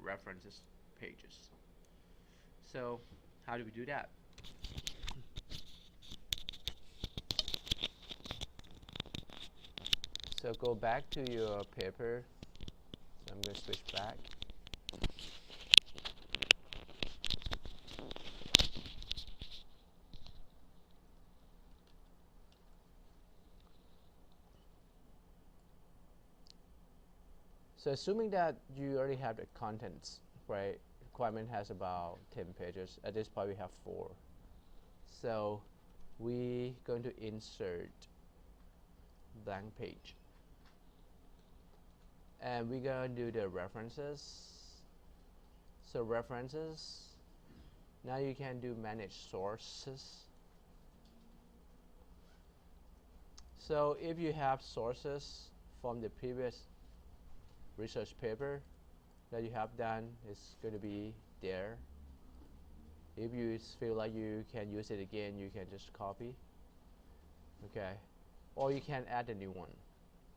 references pages. So how do we do that? So go back to your paper. So I'm going to switch back. So assuming that you already have the contents, right? Requirement has about 10 pages. At this point we have 4. So we going to insert blank page. And we're going to do the references. So references, now you can do manage sources. So if you have sources from the previous research paper that you have done, it's going to be there. If you feel like you can use it again, you can just copy. Okay, or you can add a new one.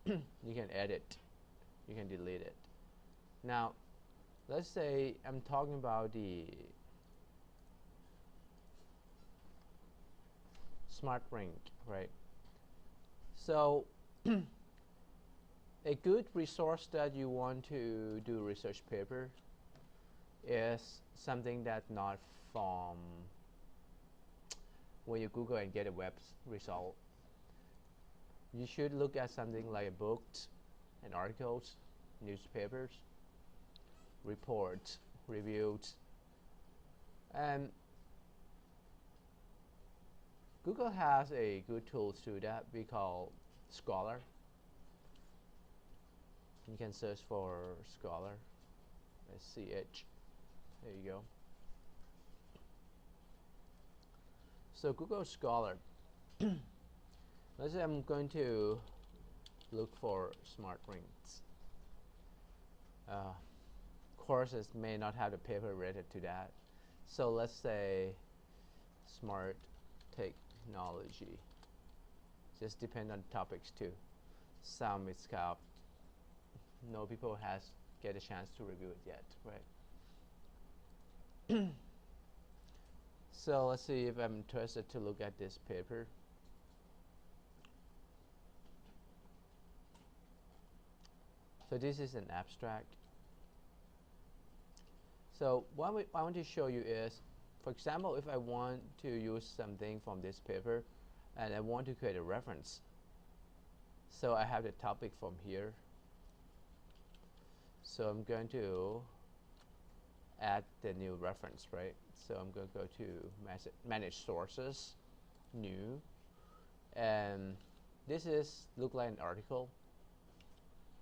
You can edit, you can delete it. Now let's say I'm talking about the smart ring, right? So a good resource that you want to do research paper is something that's not from when you Google and get a web result. You should look at something like books and articles, newspapers, reports, reviews, and Google has a good tool to do that we call Scholar. You can search for Scholar, SCH. There you go. So Google Scholar. Let's say I'm going to look for smart rings. Courses may not have the paper related to that. So let's say smart technology. Just depend on topics too. Some it's called no people has get a chance to review it yet, right? So let's see if I'm interested to look at this paper. So this is an abstract. So what I want to show you is, for example, if I want to use something from this paper and I want to create a reference. So I have the topic from here. So I'm going to add the new reference, right? So I'm going to go to manage sources, new, and this is look like an article.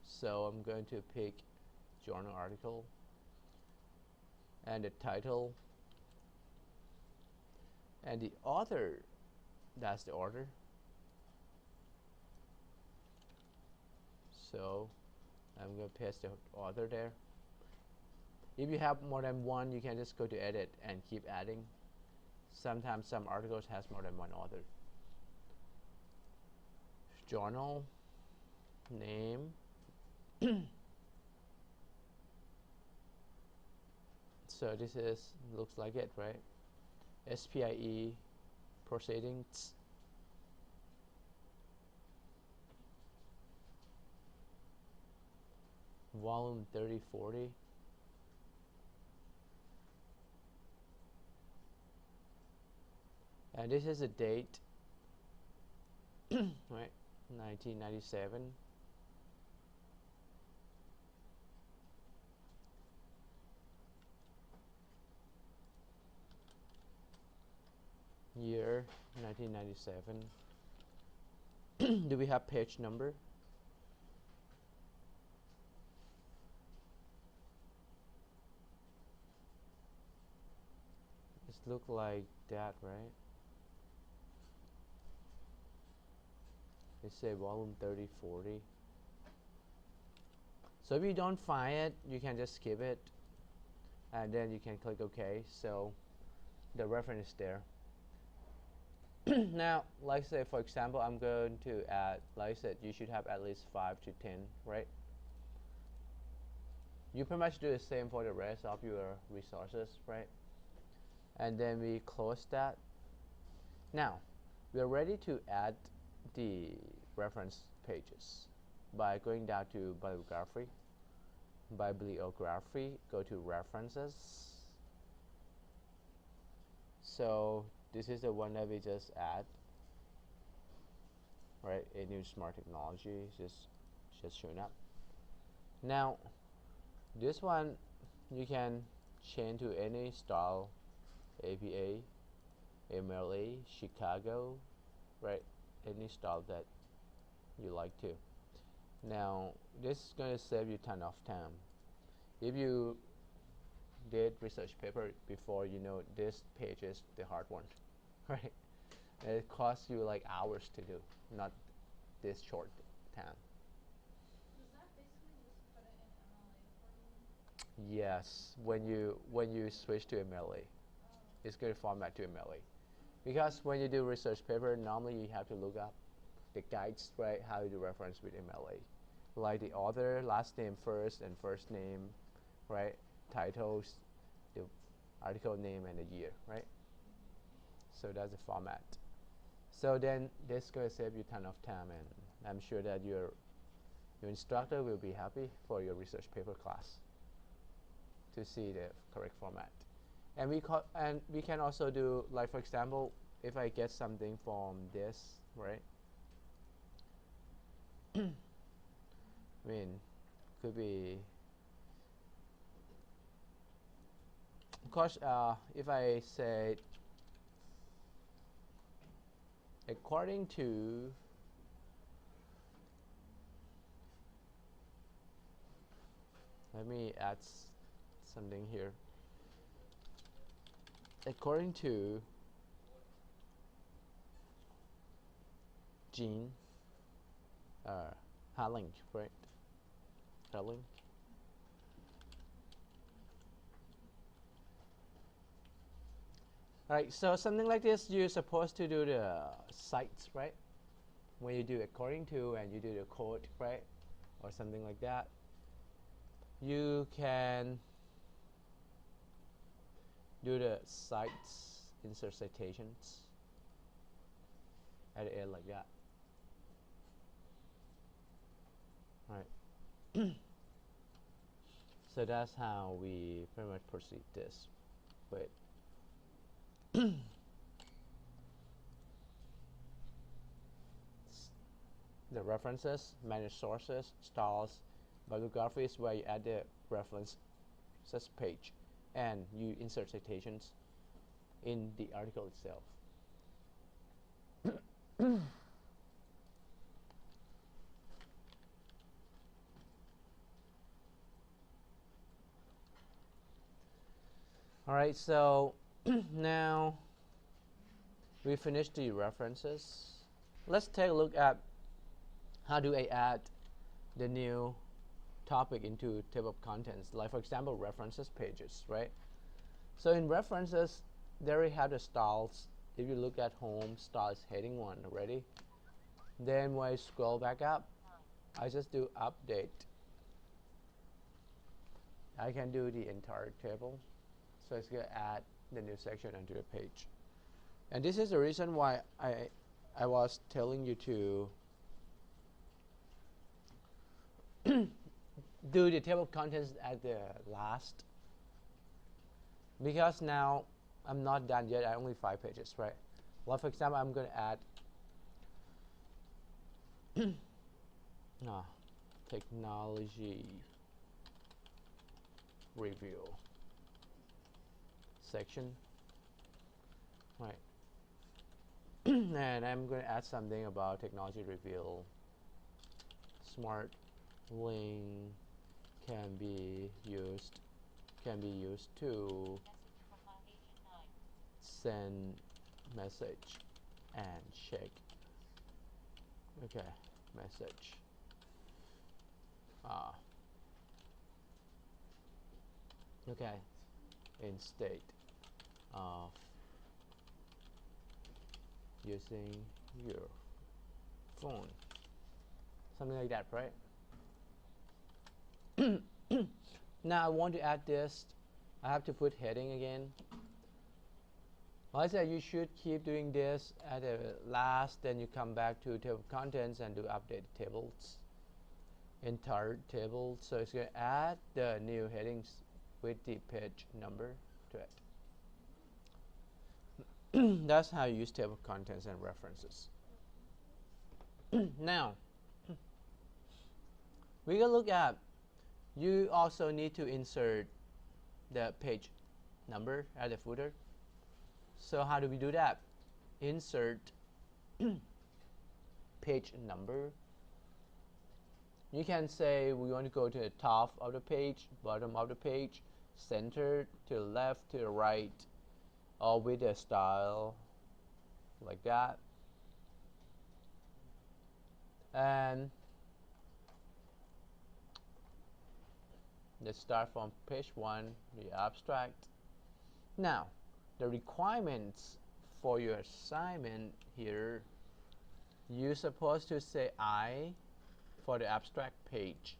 So I'm going to pick journal article and the title and the author, that's the order. So I'm going to paste the author there. If you have more than one, you can just go to edit and keep adding. Sometimes some articles has more than one author. Journal name. So this is looks like it, right? SPIE proceedings. Volume 3040. And this is a date, right? 1997. Year 1997. Do we have page number? It look like that, right? They say volume 3040. So if you don't find it, you can just skip it and then you can click OK. So the reference is there. Now, like say for example, I'm going to add, like I said, you should have at least 5 to 10, right? you pretty much do the same for the rest of your resources, right? And then we close that. Now we are ready to add the reference pages by going down to bibliography. Go to references. So this is the one that we just add, right? A new smart technology just showing up. Now this one you can change to any style, APA, MLA, Chicago, right? Any style that you like to. Now this is going to save you a ton of time. If you did research paper before, you know this page is the hard one, right? And it costs you like hours to do, not this short time. Does that basically just put it in MLA for you? Yes, when you switch to MLA, Oh. it's going to format to MLA. Because when you do research paper, normally you have to look up the guides, right? How you do reference with MLA, like the author, last name first and first name, right? Titles, the article name and the year, right? So that's the format. So then this is going to save you a ton of time, and I'm sure that your instructor will be happy for your research paper class to see the correct format. And we can also do, like for example, if I get something from this, right? I mean, could be, of course, if I say according to let me add something here. According to Gene Harling, right? Harling. Alright, so something like this, you're supposed to do the cites, right? When you do according to and you do the quote, right? Or something like that. You can do the cites, insert citations at the end like that. Right. So that's how we pretty much proceed this. Wait. The references, manage sources, styles, bibliography is where you add the references page and you insert citations in the article itself. Alright, so now we finished the references. Let's take a look at how do I add the new topic into table of contents, like for example references pages, right? So in references, there we have the styles. If you look at home, styles heading 1 already. Then when I scroll back up, I just do update. I can do the entire table. So it's going to add the new section onto the page. And this is the reason why I was telling you to do the table of contents at the last, because now I'm not done yet. I only 5 pages, right? Well, for example, I'm going to add technology review section, right? And I'm going to add something about technology review. Smart link can be used to send message and check. Okay, message. Okay, instead of using your phone, something like that, right? Now I want to add this. I have to put heading again. Like I said, you should keep doing this at the last, then you come back to table of contents and do update tables, entire table. So it's going to add the new headings with the page number to it. That's how you use table of contents and references. Now, we're going to look at, you also need to insert the page number at the footer. So how do we do that? Insert page number. You can say we want to go to the top of the page, bottom of the page, center, to the left, to the right, or with a style like that. And let's start from page 1, the abstract. Now, the requirements for your assignment here, you're supposed to say I for the abstract page.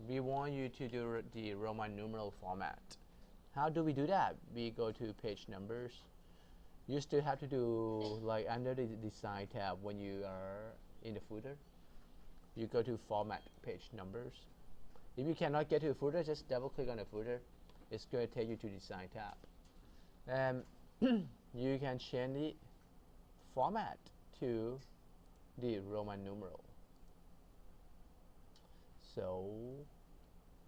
We want you to do the Roman numeral format. How do we do that? We go to page numbers. You still have to do like under the design tab when you are in the footer. You go to format page numbers. If you cannot get to the footer, just double click on the footer. It's going to take you to design tab. And you can change the format to the Roman numeral. So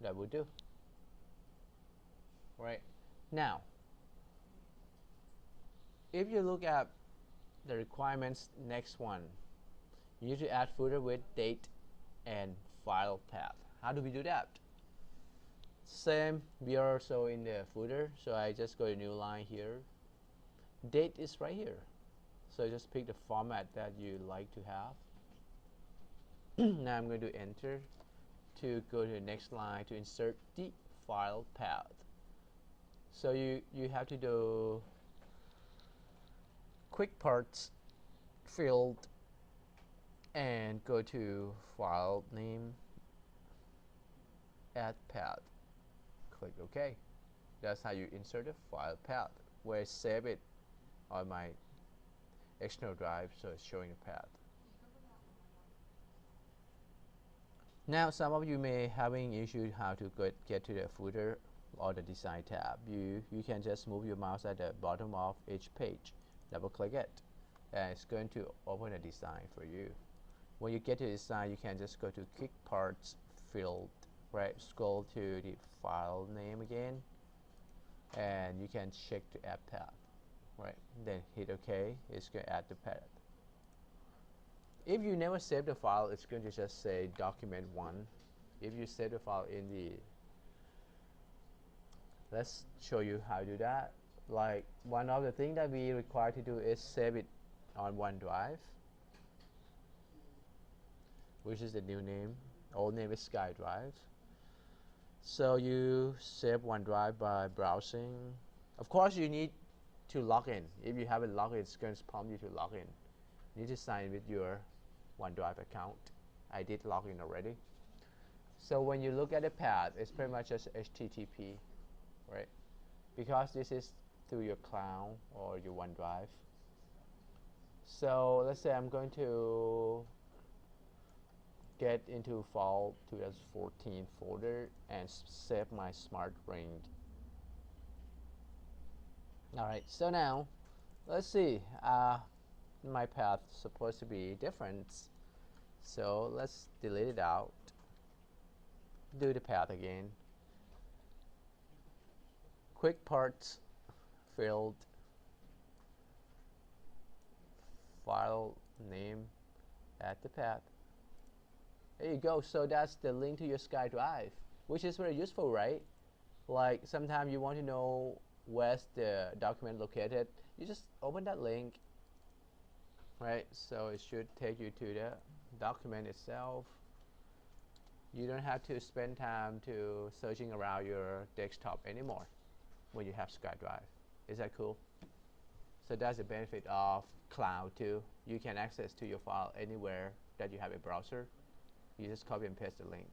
that will do. Right now, if you look at the requirements, next one, you need to add footer with date and file path. How do we do that? Same, we are also in the footer, so I just go to new line here. Date is right here, so just pick the format that you like to have. Now I'm going to enter to go to the next line to insert the file path. So you have to do quick parts field and go to file name, add path. Click OK. That's how you insert a file path, where I save it on my external drive, so it's showing the path. Now some of you may having issue how to get to the footer or the design tab. You can just move your mouse at the bottom of each page, double click it, and it's going to open a design for you. When you get to design, you can just go to quick parts field, right, scroll to the file name again, and you can check to add path, right, then hit OK. It's going to add the path. If you never save the file, it's going to just say document 1. If you save the file in the, let's show you how to do that. Like one of the things that we require to do is save it on OneDrive, which is the new name. Old name is SkyDrive. So you save OneDrive by browsing. Of course, you need to log in. If you haven't logged in, it's going to prompt you to log in. You need to sign with your OneDrive account. I did log in already. So when you look at the path, it's pretty much just HTTP, right? Because this is through your cloud or your OneDrive. So let's say I'm going to get into fall 2014 folder and save my smart ring. Alright, so now let's see, my path is supposed to be different, so let's delete it out, do the path again, quick parts field, file name, add the path. There you go. So that's the link to your SkyDrive, which is very useful, right? Like sometimes you want to know where's the document located, you just open that link, right? So it should take you to the document itself. You don't have to spend time to searching around your desktop anymore when you have SkyDrive. Is that cool? So that's the benefit of cloud too. You can access to your file anywhere that you have a browser. You just copy and paste the link.